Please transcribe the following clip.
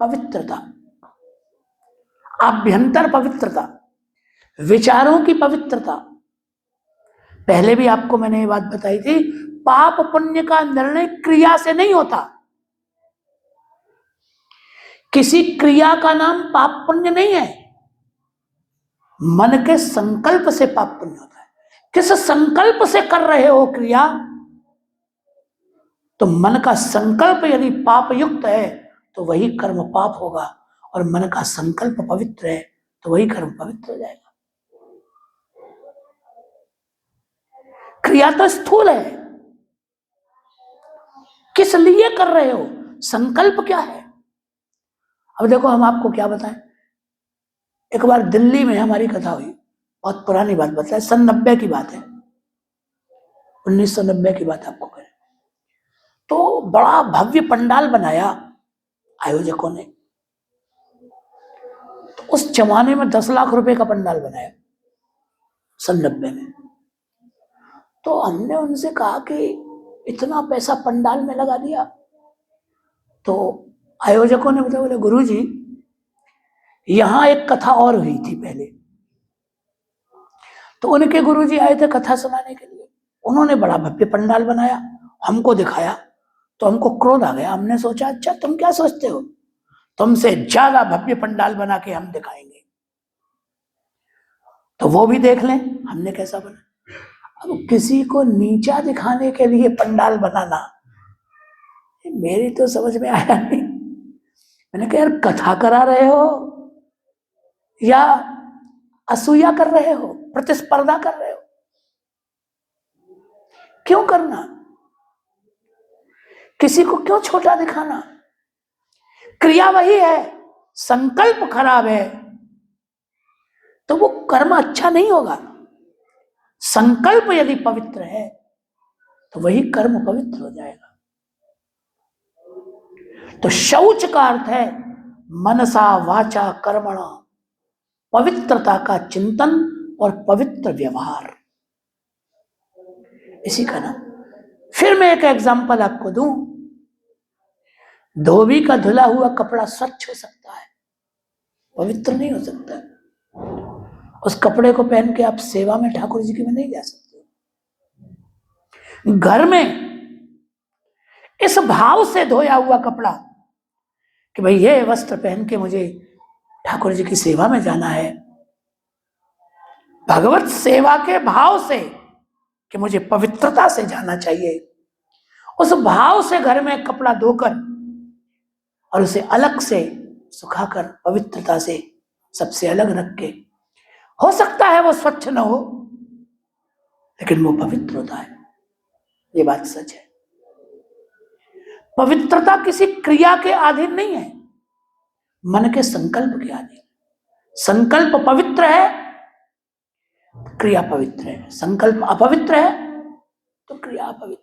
पवित्रता, आभ्यंतर पवित्रता, विचारों की पवित्रता। पहले भी आपको मैंने ये बात बताई थी, पाप पुण्य का निर्णय क्रिया से नहीं होता। किसी क्रिया का नाम पाप पुण्य नहीं है, मन के संकल्प से पाप पुण्य होता है। किस संकल्प से कर रहे हो क्रिया, तो मन का संकल्प यदि पाप युक्त है तो वही कर्म पाप होगा, और मन का संकल्प पवित्र है तो वही कर्म पवित्र हो जाएगा। क्रिया तो स्थूल है, किस लिए कर रहे हो, संकल्प क्या है। अब देखो, हम आपको क्या बताएं। एक बार दिल्ली में हमारी कथा हुई, बहुत पुरानी बात बताए, सन 90 की बात है, 1990 की बात आपको करें। तो बड़ा भव्य पंडाल बनाया आयोजकों ने। तो उस जमाने में 10 लाख रुपए का पंडाल बनाया, सन 90 में। तो हमने उनसे कहा कि इतना पैसा पंडाल में लगा दिया। तो आयोजकों ने बताया, बोले गुरुजी, यहां एक कथा और हुई थी पहले। तो उनके गुरुजी आए थे कथा सुनाने के लिए, उन्होंने बड़ा भव्य पंडाल बनाया, हमको दिखाया। तो हमको क्रोध आ गया। हमने सोचा, अच्छा तुम क्या सोचते हो, तुमसे ज्यादा भव्य पंडाल बना के हम दिखाएंगे, तो वो भी देख लें हमने कैसा बना। अब किसी को नीचा दिखाने के लिए पंडाल बनाना, मेरी तो समझ में आया नहीं। मैंने कहा, यार कथा करा रहे हो या असूया कर रहे हो, प्रतिस्पर्धा कर रहे हो, क्यों करना, किसी को क्यों छोटा दिखाना। क्रिया वही है, संकल्प खराब है तो वो कर्म अच्छा नहीं होगा। संकल्प यदि पवित्र है तो वही कर्म पवित्र हो जाएगा। तो शौच का अर्थ है मनसा वाचा कर्मणा, पवित्रता का चिंतन और पवित्र व्यवहार, इसी का नाम। फिर मैं एक एग्जांपल आपको दूं। धोबी का धुला हुआ कपड़ा स्वच्छ हो सकता है, पवित्र नहीं हो सकता। उस कपड़े को पहन के आप सेवा में ठाकुर जी की में नहीं जा सकते। घर में इस भाव से धोया हुआ कपड़ा कि भाई ये वस्त्र पहन के मुझे ठाकुर जी की सेवा में जाना है, भगवत सेवा के भाव से कि मुझे पवित्रता से जाना चाहिए, उस भाव से घर में कपड़ा धोकर और उसे अलग से सुखाकर पवित्रता से सबसे अलग रख के, हो सकता है वो स्वच्छ न हो लेकिन वो पवित्र होता है। ये बात सच है। पवित्रता किसी क्रिया के अधीन नहीं है, मन के संकल्प के अधीन। संकल्प पवित्र है, क्रिया पवित्र है। संकल्प अपवित्र है तो क्रिया अपवित्र।